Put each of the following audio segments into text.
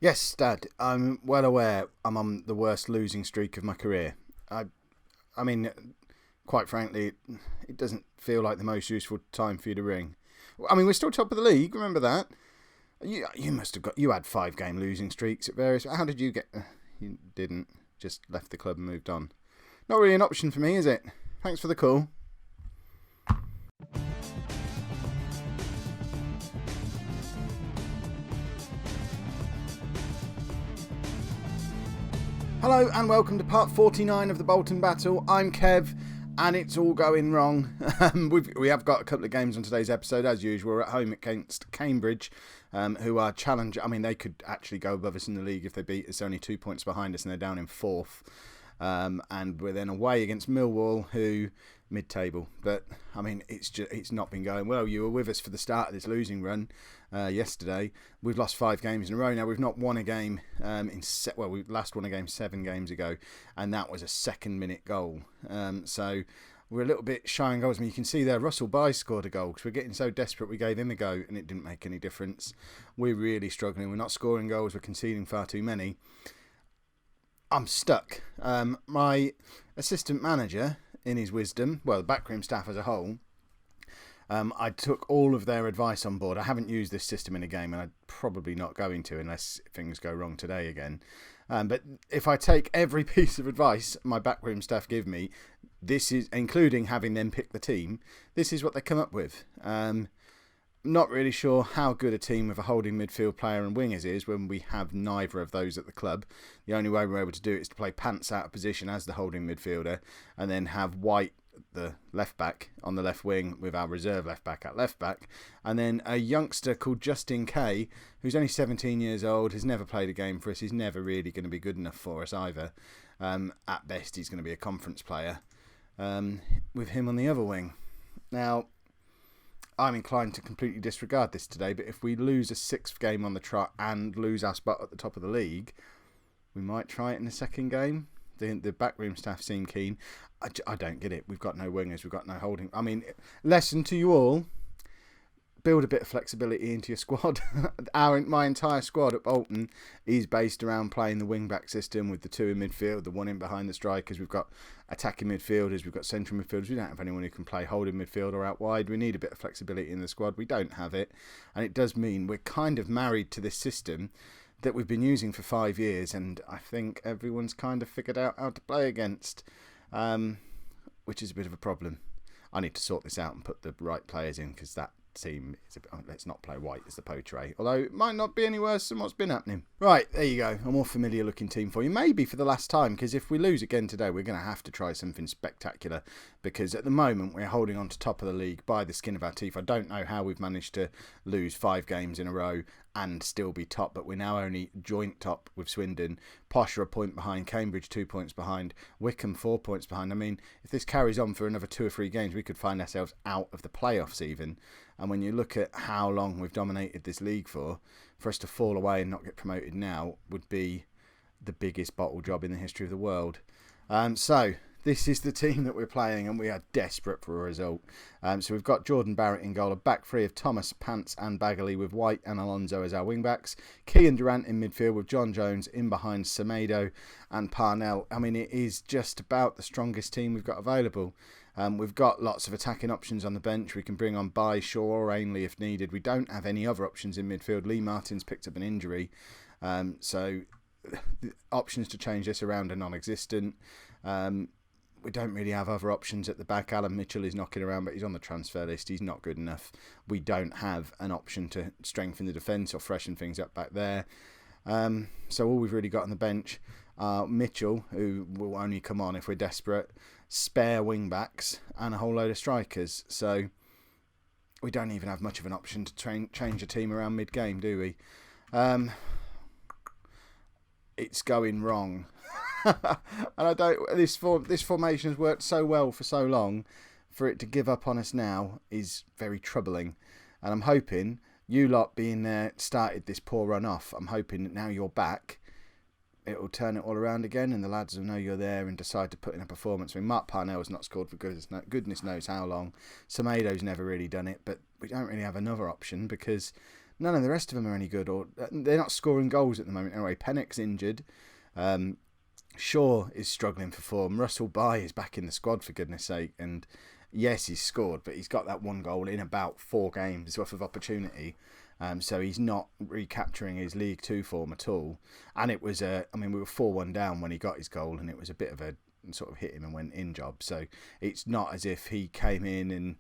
Yes, Dad. I'm well aware I'm on the worst losing streak of my career. I mean, quite frankly, it doesn't feel like the most useful time for you to ring. I mean, we're still top of the league. Remember that? You must have got. You had 5-game losing streaks at various. How did you get? You didn't. Just left the club and moved on. Not really an option for me, is it? Thanks for the call. Hello and welcome to part 49 of the Bolton battle. I'm Kev and it's all going wrong. We have got a couple of games on today's episode as usual. We're at home against Cambridge, who are challenging. I mean, they could actually go above us in the league if they beat us. Only 2 points behind us and they're down in 4th. And we're then away against Millwall, who mid-table. But I mean, it's not been going well. You were with us for the start of this losing run yesterday. We've lost 5 games in a row now. We've not won a game we last won a game 7 games ago, and that was a second-minute goal. So we're a little bit shy on goals. I mean, you can see there Russell Byes scored a goal because we're getting so desperate. We gave him a go, and it didn't make any difference. We're really struggling. We're not scoring goals. We're conceding far too many. I'm stuck. My assistant manager, in his wisdom, well, the backroom staff as a whole, I took all of their advice on board. I haven't used this system in a game, and I'm probably not going to unless things go wrong today again. But if I take every piece of advice my backroom staff give me, this is, including having them pick the team, this is what they come up with. Not really sure how good a team with a holding midfield player and wingers is when we have neither of those at the club. The only way we're able to do it is to play Pants out of position as the holding midfielder and then have White, the left back, on the left wing with our reserve left back at left back, and then a youngster called Justin Kay, who's only 17 years old, has never played a game for us. He's never really going to be good enough for us either. At best, he's going to be a conference player with him on the other wing. Now, I'm inclined to completely disregard this today, but if we lose a 6th game on the trot and lose our spot at the top of the league, we might try it in the second game. The backroom staff seem keen. I don't get it. We've got no wingers. We've got no holding. I mean, lesson to you all, build a bit of flexibility into your squad. My entire squad at Bolton is based around playing the wing-back system with the 2 in midfield, the 1 in behind the strikers. We've got attacking midfielders, we've got central midfielders. We don't have anyone who can play holding midfield or out wide. We need a bit of flexibility in the squad. We don't have it. And it does mean we're kind of married to this system that we've been using for 5 years, and I think everyone's kind of figured out how to play against, which is a bit of a problem. I need to sort this out and put the right players in, because that team is let's not play White as the poacher, although it might not be any worse than what's been happening. Right, there you go, a more familiar looking team for you, maybe for the last time, because if we lose again today we're going to have to try something spectacular, because at the moment we're holding on to top of the league by the skin of our teeth. I don't know how we've managed to lose 5 games in a row and still be top, but we're now only joint top with Swindon. Posh are a point behind, Cambridge 2 points behind, Wickham 4 points behind. I mean, if this carries on for another 2 or 3 games, we could find ourselves out of the playoffs even. And when you look at how long we've dominated this league for us to fall away and not get promoted now would be the biggest bottle job in the history of the world. So this is the team that we're playing, and we are desperate for a result. So we've got Jordan Barrett in goal, a back three of Thomas, Pants and Bagley, with White and Alonso as our wing-backs. Key and Durant in midfield with John Jones in behind Semedo and Parnell. I mean, it is just about the strongest team we've got available. We've got lots of attacking options on the bench. We can bring on By, Shaw or Ainley if needed. We don't have any other options in midfield. Lee Martin's picked up an injury. So the options to change this around are non-existent. We don't really have other options at the back. Alan Mitchell is knocking around, but he's on the transfer list. He's not good enough. We don't have an option to strengthen the defence or freshen things up back there. So all we've really got on the bench are Mitchell, who will only come on if we're desperate, spare wing-backs, and a whole load of strikers. So we don't even have much of an option to change a team around mid-game, do we? It's going wrong. And this formation has worked so well for so long, for it to give up on us now is very troubling. And I'm hoping, you lot being there started this poor run off, I'm hoping that now you're back, it will turn it all around again and the lads will know you're there and decide to put in a performance. I mean, Mark Parnell has not scored for goodness knows how long. Semedo's never really done it, but we don't really have another option because none of the rest of them are any good, or they're not scoring goals at the moment. Anyway, Pennock's injured. Shaw is struggling for form. Russell Bye is back in the squad, for goodness sake. And yes, he's scored, but he's got that one goal in about 4 games worth of opportunity. So he's not recapturing his League Two form at all. And it was we were 4-1 down when he got his goal, and it was a bit of a sort of hit him and went in job. So it's not as if he came in and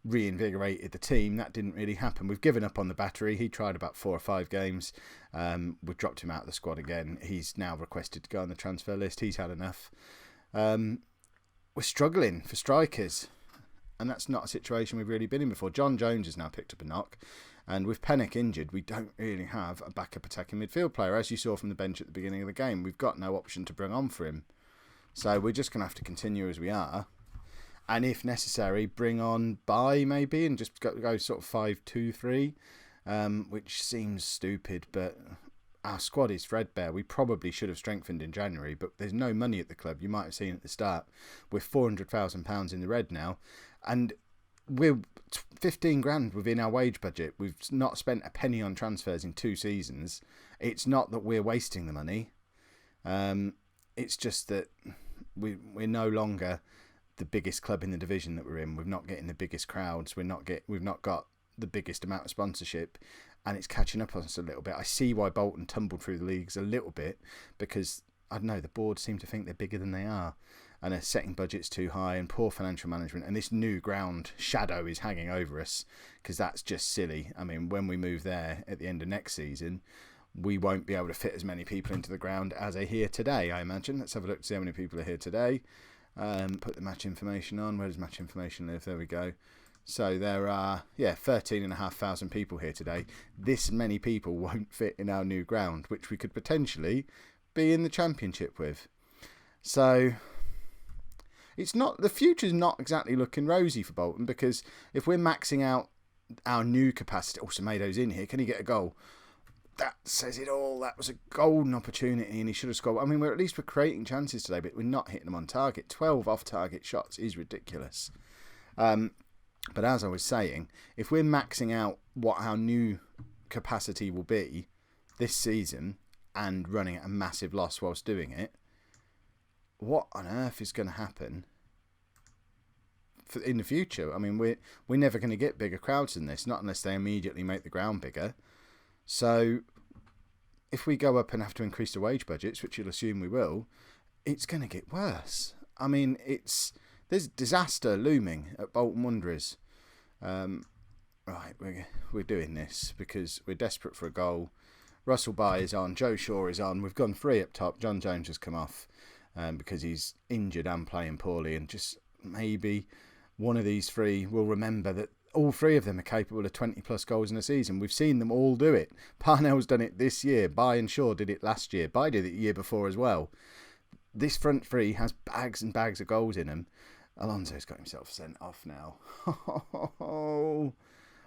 reinvigorated the team. That didn't really happen. We've given up on the battery. He tried about 4 or 5 games. We've dropped him out of the squad again. He's now requested to go on the transfer list. He's had enough. We're struggling for strikers, and that's not a situation we've really been in before. John Jones has now picked up a knock, and with Pennock injured, we don't really have a backup attacking midfield player. As you saw from the bench at the beginning of the game, we've got no option to bring on for him. So we're just going to have to continue as we are. And if necessary, bring on Bye maybe and just go sort of 5-2-3, which seems stupid, but our squad is threadbare. We probably should have strengthened in January, but there's no money at the club. You might have seen at the start. We're £400,000 in the red now, and we're 15 grand within our wage budget. We've not spent a penny on transfers in 2 seasons. It's not that we're wasting the money. It's just that we're no longer the biggest club in the division that we're in. We're not getting the biggest crowds. We've not got the biggest amount of sponsorship, and it's catching up on us a little bit. I see why Bolton tumbled through the leagues a little bit, because I don't know, the board seem to think they're bigger than they are, and are setting budgets too high, and poor financial management, and this new ground shadow is hanging over us, because that's just silly. I mean, when we move there at the end of next season, we won't be able to fit as many people into the ground as are here today, I imagine. Let's have a look to see how many people are here today. Put the match information on. Where does match information live? There we go. So there are 13,500 people here today. This many people won't fit in our new ground, which we could potentially be in the Championship with. So it's not, the future's not exactly looking rosy for Bolton, because if we're maxing out our new capacity, Semedo's in here. Can he get a goal? That says it all. That was a golden opportunity, and he should have scored. I mean, we're creating chances today, but we're not hitting them on target. 12 off-target shots is ridiculous. But as I was saying, if we're maxing out what our new capacity will be this season and running at a massive loss whilst doing it, what on earth is going to happen in the future? I mean, we're never going to get bigger crowds than this, not unless they immediately make the ground bigger. So if we go up and have to increase the wage budgets, which you'll assume we will, it's going to get worse. I mean, there's disaster looming at Bolton Wanderers. Right, we're doing this because we're desperate for a goal. Russell Bye is on, Joe Shaw is on. We've gone 3 up top. John Jones has come off because he's injured and playing poorly, and just maybe one of these 3 will remember that all 3 of them are capable of 20 plus goals in a season. We've seen them all do it. Parnell's done it this year. Bye and Shaw did it last year. Bye did it the year before as well. This front 3 has bags and bags of goals in them. Alonso's got himself sent off now.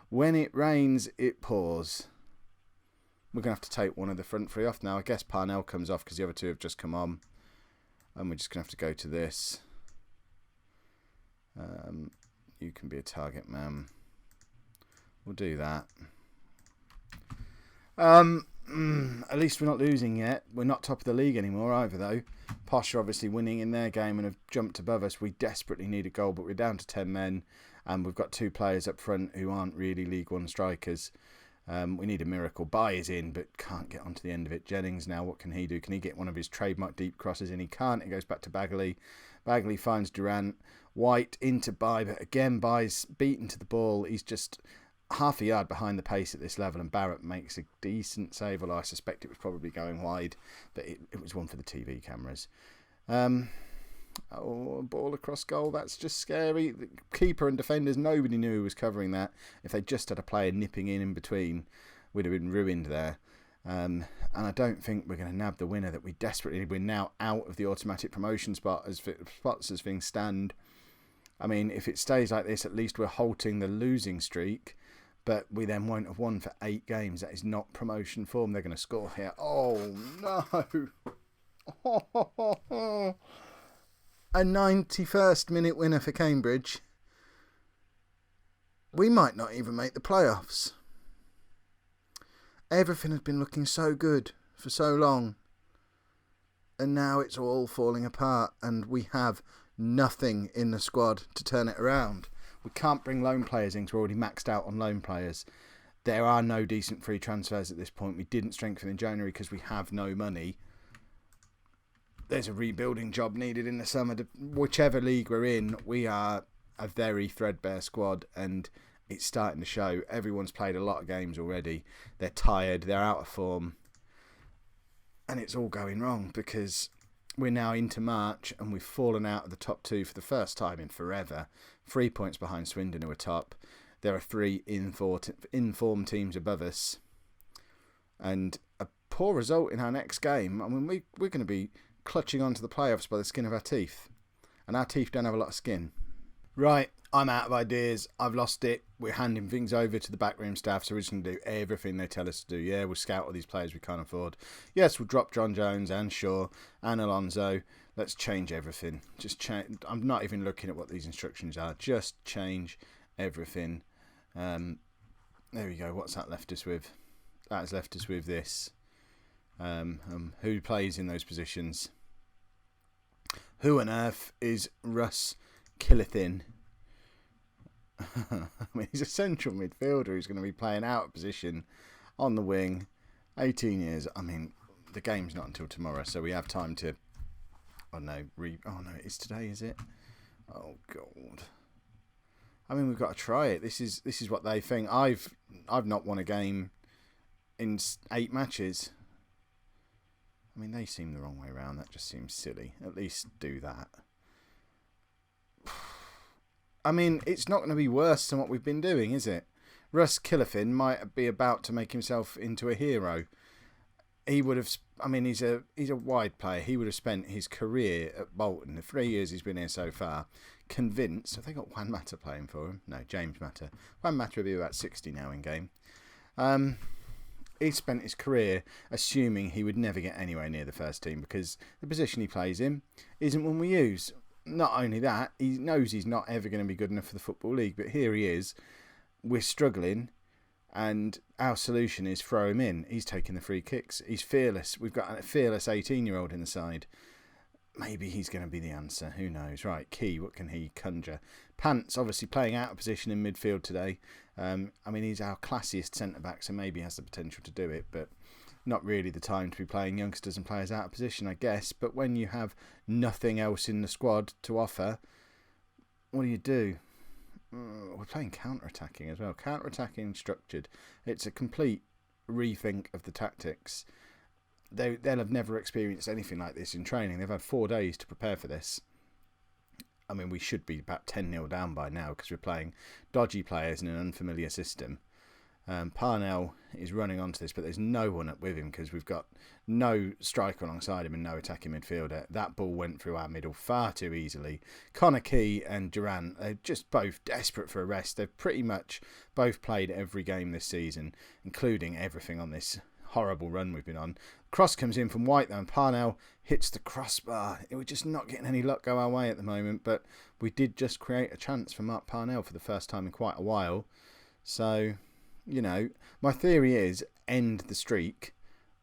When it rains, it pours. We're going to have to take one of the front 3 off now. I guess Parnell comes off because the other 2 have just come on. And we're just going to have to go to this. You can be a target man. We'll do that. At least we're not losing yet. We're not top of the league anymore either, though. Posh are obviously winning in their game and have jumped above us. We desperately need a goal, but we're down to 10 men, and we've got 2 players up front who aren't really League One strikers. We need a miracle. Bye is in, but can't get onto the end of it. Jennings now, what can he do? Can he get one of his trademark deep crosses in? He can't. It goes back to Bagley. Bagley finds Durant. White into Bye, but again, Bye's beaten to the ball. He's just half a yard behind the pace at this level, and Barrett makes a decent save. Although I suspect it was probably going wide, but it was one for the TV cameras. Ball across goal, that's just scary. The keeper and defenders, nobody knew who was covering that. If they just had a player nipping in between, we'd have been ruined there. And I don't think we're going to nab the winner that we desperately need. We're now out of the automatic promotion spots as things stand. I mean, if it stays like this, at least we're halting the losing streak, but we then won't have won for 8 games. That is not promotion form. They're going to score here. Oh, no. A 91st minute winner for Cambridge. We might not even make the playoffs. Everything had been looking so good for so long. And now it's all falling apart and we have nothing in the squad to turn it around. We can't bring loan players in because we're already maxed out on loan players. There are no decent free transfers at this point. We didn't strengthen in January because we have no money. There's a rebuilding job needed in the summer. Whichever league we're in, we are a very threadbare squad and it's starting to show. Everyone's played a lot of games already. They're tired. They're out of form. And it's all going wrong because we're now into March and we've fallen out of the top two for the first time in forever. 3 points behind Swindon, who are top. There are 3 informed teams above us. And a poor result in our next game. I mean, we're going to be clutching onto the playoffs by the skin of our teeth. And our teeth don't have a lot of skin. Right, I'm out of ideas. I've lost it. We're handing things over to the backroom staff, so we're just going to do everything they tell us to do. Yeah, we'll scout all these players we can't afford. Yes, we'll drop John Jones and Shaw and Alonso. Let's change everything. Just change. I'm not even looking at what these instructions are. Just change everything. There we go. What's that left us with? That has left us with this. Who plays in those positions? Who on earth is Russ Killithin? I mean, he's a central midfielder who's going to be playing out of position on the wing. 18 years. I mean, the game's not until tomorrow, so we have time to. Oh no, it is today, is it? Oh God. I mean, we've got to try it. This is what they think. I've not won a game in 8 matches. I mean, they seem the wrong way around. That just seems silly. At least do that. I mean, it's not going to be worse than what we've been doing, is it? Russ Killithin might be about to make himself into a hero. He would have. I mean, he's a wide player. He would have spent his career at Bolton, the 3 years he's been here so far, convinced. Have they got Juan Mata playing for him? No, James Mata. Juan Mata will be about 60 now in game. He spent his career assuming he would never get anywhere near the first team because the position he plays in isn't one we use. Not only that, he knows he's not ever going to be good enough for the Football League, but here he is. We're struggling, and our solution is throw him in. He's taking the free kicks. He's fearless. We've got a fearless 18-year-old in the side. Maybe he's going to be the answer. Who knows? Right, Key, what can he conjure? Pants, obviously playing out of position in midfield today. I mean, he's our classiest centre-back, so maybe he has the potential to do it, but not really the time to be playing youngsters and players out of position, I guess. But when you have nothing else in the squad to offer, what do? We're playing counter-attacking as well. Counter-attacking structured. It's a complete rethink of the tactics. They'll have never experienced anything like this in training. They've had 4 days to prepare for this. I mean, we should be about 10-0 down by now because we're playing dodgy players in an unfamiliar system. Parnell is running onto this, but there's no one up with him because we've got no striker alongside him and no attacking midfielder. That ball went through our middle far too easily. Connor Key and Durant, they're just both desperate for a rest. They've pretty much both played every game this season, including everything on this horrible run we've been on. Cross comes in from White though, and Parnell hits the crossbar. We're just not getting any luck go our way at the moment, but we did just create a chance for Mark Parnell for the first time in quite a while. So, you know, my theory is end the streak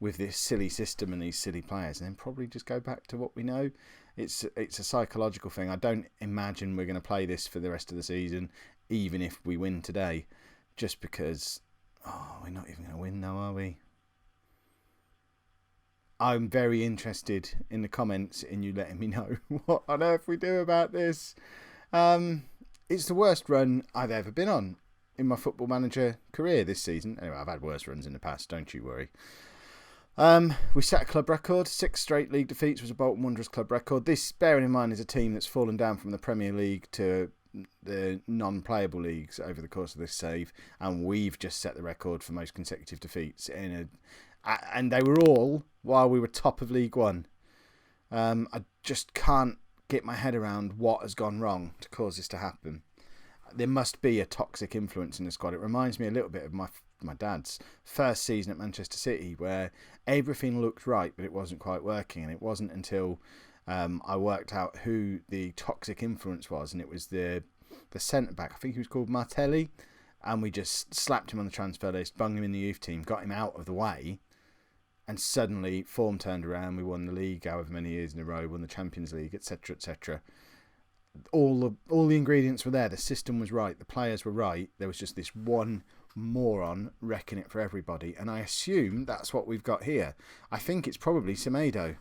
with this silly system and these silly players and then probably just go back to what we know. It's a psychological thing. I don't imagine we're going to play this for the rest of the season, even if we win today, just because, we're not even going to win though, are we? I'm very interested in the comments in you letting me know what on earth we do about this. It's the worst run I've ever been on in my Football Manager career this season. Anyway, I've had worse runs in the past, don't you worry. We set a club record. 6 straight league defeats was a Bolton Wanderers club record. This, bearing in mind, is a team that's fallen down from the Premier League to the non-playable leagues over the course of this save, and we've just set the record for most consecutive defeats and they were all while we were top of League One. I just can't get my head around what has gone wrong to cause this to happen. There must be a toxic influence in the squad. It reminds me a little bit of my dad's first season at Manchester City, where everything looked right, but it wasn't quite working. And it wasn't until I worked out who the toxic influence was, and it was the centre-back. I think he was called Martelli. and we just slapped him on the transfer list, bung him in the youth team, got him out of the way, and suddenly form turned around. We won the league however many years in a row, won the Champions League, etc., etc. All the ingredients were there. The system was right. The players were right. There was just this one moron wrecking it for everybody, and I assume that's what we've got here. I think it's probably Semedo,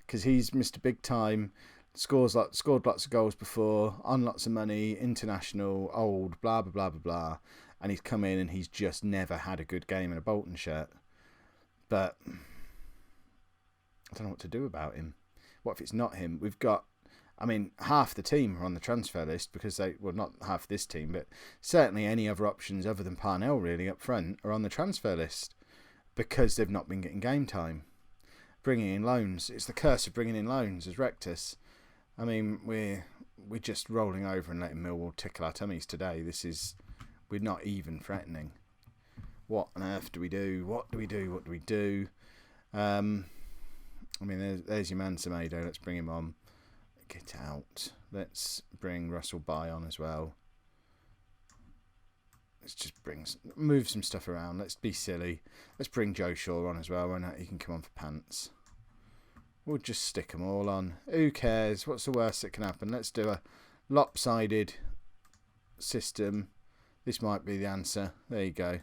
because he's Mr. Big Time, scored lots of goals before, on lots of money, international, old, blah blah blah blah blah, and he's come in and he's just never had a good game in a Bolton shirt. But I don't know what to do about him. What if it's not him? We've got, I mean, half the team are on the transfer list because not half this team, but certainly any other options other than Parnell really up front are on the transfer list because they've not been getting game time. Bringing in loans, it's the curse of bringing in loans has wrecked us. I mean, we're just rolling over and letting Millwall tickle our tummies today. We're not even threatening. What on earth do we do? What do we do? I mean, there's your man Semedo. Let's bring him on. Get out. Let's bring Russell Bye on as well. Let's just move some stuff around. Let's be silly. Let's bring Joe Shaw on as well. Why not? He can come on for pants. We'll just stick them all on. Who cares? What's the worst that can happen? Let's do a lopsided system. This might be the answer. There you go.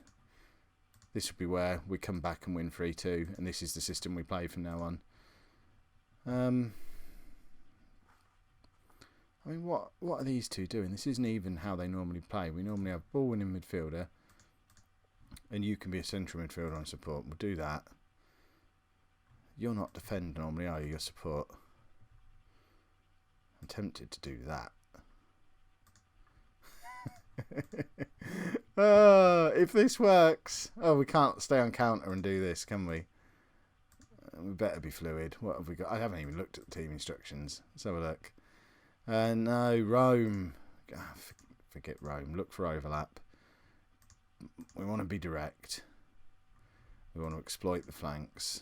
This will be where we come back and win 3-2, and this is the system we play from now on. I mean, what are these two doing? This isn't even how they normally play. We normally have ball winning midfielder, and you can be a central midfielder on support. We'll do that. You're not defend normally, are you? You're support. I'm tempted to do that. If this works. Oh, we can't stay on counter and do this, can we? We better be fluid. What have we got? I haven't even looked at the team instructions. Let's have a look. No, Rome. Forget Rome. Look for overlap. We want to be direct. We want to exploit the flanks.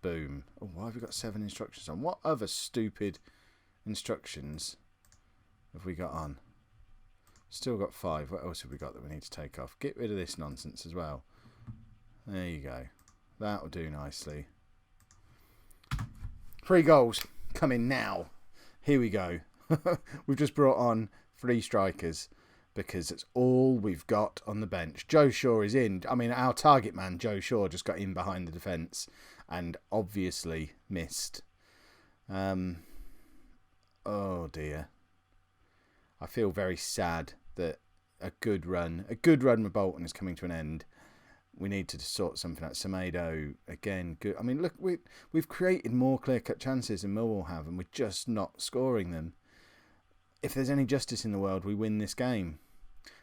Boom. Oh, why have we got 7 instructions on? What other stupid instructions have we got on? Still got 5. What else have we got that we need to take off? Get rid of this nonsense as well. There you go. That'll do nicely. 3 goals coming now. Here we go. We've just brought on 3 strikers because it's all we've got on the bench. Joe Shaw is in. I mean, our target man, Joe Shaw, just got in behind the defence and obviously missed. Oh dear. I feel very sad that a good run with Bolton is coming to an end. We need to sort something out. Semedo, again, good. I mean, look, we've created more clear-cut chances than Millwall have, and we're just not scoring them. If there's any justice in the world, we win this game.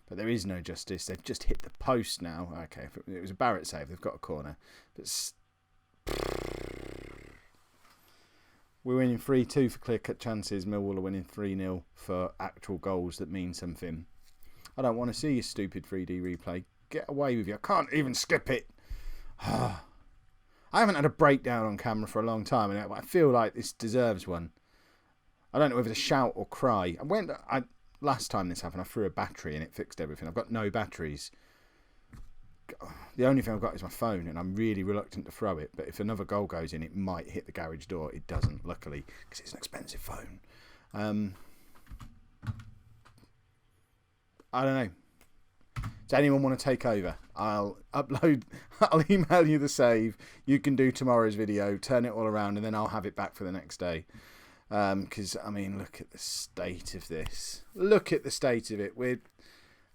But there is no justice. They've just hit the post now. Okay, if it was a Barrett save, they've got a corner. But we're winning 3-2 for clear-cut chances. Millwall are winning 3-0 for actual goals that mean something. I don't want to see your stupid 3D replay. Get away with you. I can't even skip it. I haven't had a breakdown on camera for a long time, and I feel like this deserves one. I don't know whether to shout or cry. Last time this happened, I threw a battery and it fixed everything. I've got no batteries. The only thing I've got is my phone, and I'm really reluctant to throw it. But if another goal goes in, it might hit the garage door. It doesn't, luckily, because it's an expensive phone. I don't know. Does anyone want to take over? I'll email you the save. You can do tomorrow's video, turn it all around, and then I'll have it back for the next day. Because, I mean, look at the state of this. Look at the state of it.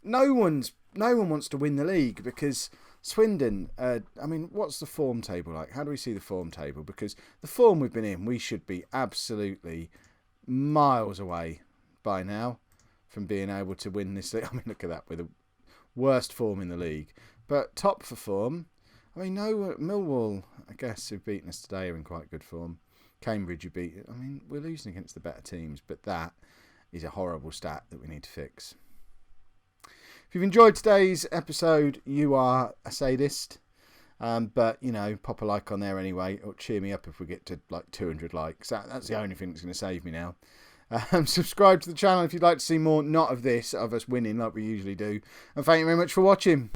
No one wants to win the league because Swindon, I mean, what's the form table like? How do we see the form table? Because the form we've been in, we should be absolutely miles away by now from being able to win this league. I mean, look at that, with the worst form in the league. But top for form, I mean, no, Millwall, I guess, who've beaten us today are in quite good form. Cambridge, I mean, we're losing against the better teams, but that is a horrible stat that we need to fix. If you've enjoyed today's episode, you are a sadist. But, you know, pop a like on there anyway. It'll cheer me up if we get to like 200 likes. That's the only thing that's going to save me now. Subscribe to the channel if you'd like to see more, not of this, of us winning like we usually do. And thank you very much for watching.